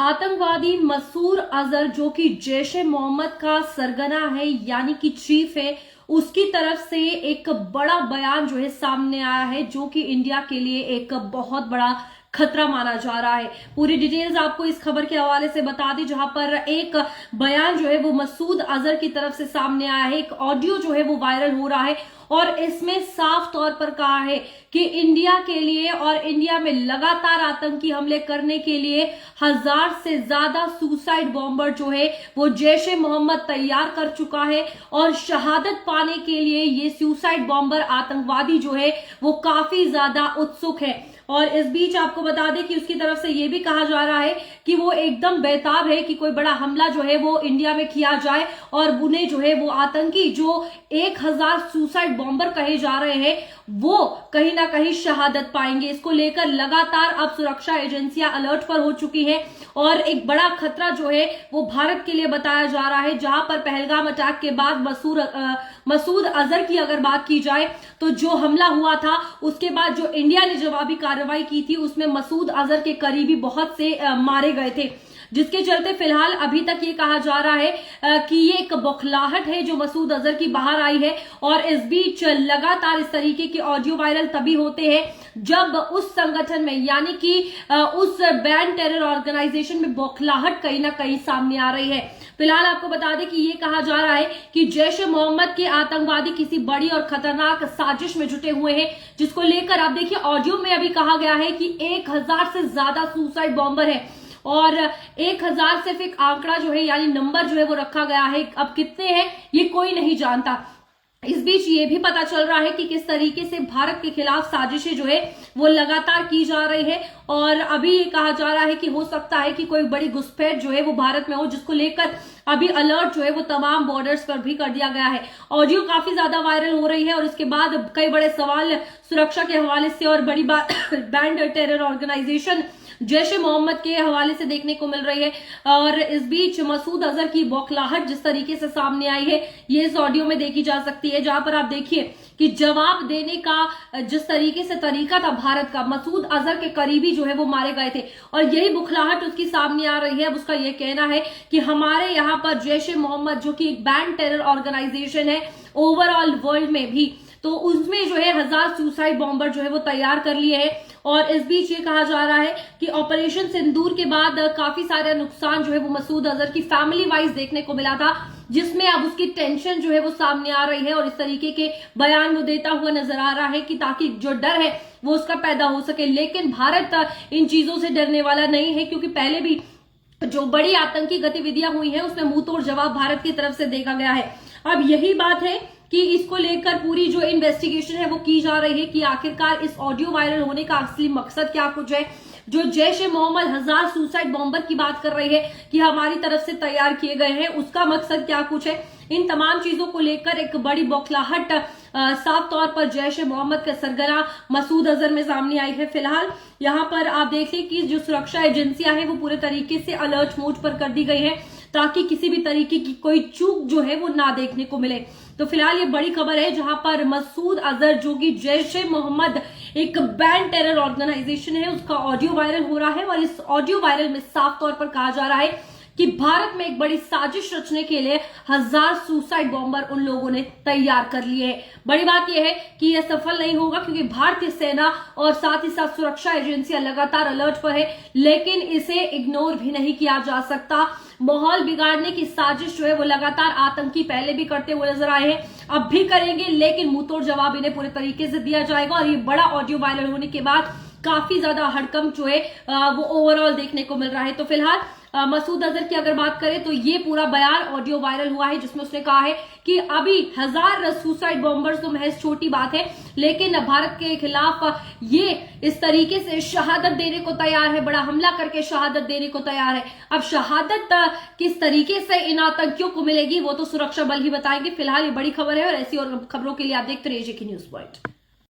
आतंकवादी मसूद अजहर जो कि जैश ए मोहम्मद का सरगना है यानी कि चीफ है, उसकी तरफ से एक बड़ा बयान जो है सामने आया है जो कि इंडिया के लिए एक बहुत बड़ा खतरा माना जा रहा है। पूरी डिटेल्स आपको इस खबर के हवाले से बता दी, जहां पर एक बयान जो है वो मसूद अजहर की तरफ से सामने आया है। एक ऑडियो जो है वो वायरल हो रहा है और इसमें साफ तौर पर कहा है कि इंडिया के लिए और इंडिया में लगातार आतंकी हमले करने के लिए 1000 से ज्यादा सुसाइड बॉम्बर जो है वो जैश ए मोहम्मद तैयार कर चुका है और शहादत पाने के लिए ये सुसाइड बॉम्बर आतंकवादी जो है वो काफी ज्यादा उत्सुक है। और इस बीच आपको बता दें कि उसकी तरफ से यह भी कहा जा रहा है कि वो एकदम बेताब है कि कोई बड़ा हमला जो है वो इंडिया में किया जाए और उन्हें जो है वो आतंकी जो 1000 सुसाइड बॉम्बर कहे जा रहे हैं वो कहीं ना कहीं शहादत पाएंगे। इसको लेकर लगातार अब सुरक्षा एजेंसियां अलर्ट पर हो चुकी है और एक बड़ा खतरा जो है वो भारत के लिए बताया जा रहा है। जहां पर पहलगाम अटैक के बाद मसूद अजहर की अगर बात की जाए तो जो हमला हुआ था उसके बाद जो इंडिया ने जवाबी कार्रवाई की थी उसमें मसूद अजहर के करीबी बहुत से मारे गए थे, जिसके चलते फिलहाल अभी तक ये कहा जा रहा है कि ये एक बौखलाहट है जो मसूद अजहर की बाहर आई है। और इस बीच लगातार इस तरीके के ऑडियो वायरल तभी होते हैं जब उस संगठन में यानी कि उस बैन टेरर ऑर्गेनाइजेशन में बौखलाहट कहीं ना कहीं सामने आ रही है। फिलहाल आपको बता दें कि ये कहा जा रहा है कि जैश ए मोहम्मद के आतंकवादी किसी बड़ी और खतरनाक साजिश में जुटे हुए हैं, जिसको लेकर आप देखिए ऑडियो में अभी कहा गया है कि 1000 से ज्यादा सुसाइड बॉम्बर है और 1000 सिर्फ एक आंकड़ा जो है यानी नंबर जो है वो रखा गया है। अब कितने हैं ये कोई नहीं जानता। इस बीच ये भी पता चल रहा है कि किस तरीके से भारत के खिलाफ साजिशें जो है वो लगातार की जा रही है और अभी ये कहा जा रहा है कि हो सकता है कि कोई बड़ी घुसपैठ जो है वो भारत में हो, जिसको लेकर अभी अलर्ट जो है वो तमाम बॉर्डर्स पर भी कर दिया गया है। ऑडियो काफी ज्यादा वायरल हो रही है और इसके बाद कई बड़े सवाल सुरक्षा के हवाले से और बड़ी बात बैंड टेरर ऑर्गेनाइजेशन जैश ए मोहम्मद के हवाले से देखने को मिल रही है। और इस बीच मसूद अजहर की बौखलाहट जिस तरीके से सामने आई है ये इस ऑडियो में देखी जा सकती है, जहां पर आप देखिए कि जवाब देने का जिस तरीके से तरीका था भारत का, मसूद अजहर के करीबी जो है वो मारे गए थे और यही बुखलाहट उसकी सामने आ रही है। अब उसका यह कहना है कि हमारे यहाँ पर जैश ए मोहम्मद जो कि एक बैन टेरर ऑर्गेनाइजेशन है ओवरऑल वर्ल्ड में भी, तो उसमें जो है 1000 सुसाइड बॉम्बर जो है वो तैयार कर लिए हैं। और इस बीच ये कहा जा रहा है कि ऑपरेशन सिंदूर के बाद काफी सारा नुकसान जो है वो मसूद अजहर की फैमिली वाइज देखने को मिला था, जिसमें अब उसकी टेंशन जो है वो सामने आ रही है और इस तरीके के बयान वो देता हुआ नजर आ रहा है कि ताकि जो डर है वो उसका पैदा हो सके। लेकिन भारत इन चीजों से डरने वाला नहीं है, क्योंकि पहले भी जो बड़ी आतंकी गतिविधियां हुई हैं उसमें मुंहतोड़ जवाब भारत की तरफ से देखा गया है। अब यही बात है कि इसको लेकर पूरी जो इन्वेस्टिगेशन है वो की जा रही है कि आखिरकार इस ऑडियो वायरल होने का असली मकसद क्या कुछ है। जो जैश ए मोहम्मद 1000 सुसाइड बॉम्बर की बात कर रही है कि हमारी तरफ से तैयार किए गए हैं, उसका मकसद क्या कुछ है। इन तमाम चीजों को लेकर एक बड़ी बौखलाहट साफ तौर पर जैश ए मोहम्मद का सरगना मसूद अजहर में सामने आई है। फिलहाल यहाँ पर आप देखिए कि जो सुरक्षा एजेंसियां हैं वो पूरे तरीके से अलर्ट मोड पर कर दी गई है ताकि किसी भी तरीके की कोई चूक जो है वो ना देखने को मिले। तो फिलहाल ये बड़ी खबर है जहां पर मसूद अजहर जो कि जैश ए मोहम्मद एक बैन टेरर ऑर्गेनाइजेशन है उसका ऑडियो वायरल हो रहा है और इस ऑडियो वायरल में साफ तौर पर कहा जा रहा है कि भारत में एक बड़ी साजिश रचने के लिए 1000 सुसाइड बॉम्बर उन लोगों ने तैयार कर लिए हैं। बड़ी बात यह है कि यह सफल नहीं होगा क्योंकि भारतीय सेना और साथ ही साथ सुरक्षा एजेंसियां लगातार अलर्ट पर है, लेकिन इसे इग्नोर भी नहीं किया जा सकता। माहौल बिगाड़ने की साजिश जो है वो लगातार आतंकी पहले भी करते हुए नजर आए हैं, अब भी करेंगे, लेकिन मुंहतोड़ जवाब इन्हें पूरे तरीके से दिया जाएगा। और ये बड़ा ऑडियो वायरल होने के बाद काफी ज्यादा हड़कंप जो है वो ओवरऑल देखने को मिल रहा है। तो फिलहाल मसूद अजहर की अगर बात करें तो ये पूरा बयान ऑडियो वायरल हुआ है जिसमें उसने कहा है कि अभी 1000 सुसाइड बॉम्बर्स तो महज छोटी बात है, लेकिन भारत के खिलाफ ये इस तरीके से शहादत देने को तैयार है, बड़ा हमला करके शहादत देने को तैयार है। अब शहादत किस तरीके से इन आतंकियों को मिलेगी वो तो सुरक्षा बल ही बताएंगे। फिलहाल ये बड़ी खबर है और ऐसी और खबरों के लिए आप देखते रहिए जेके न्यूज़ पॉइंट।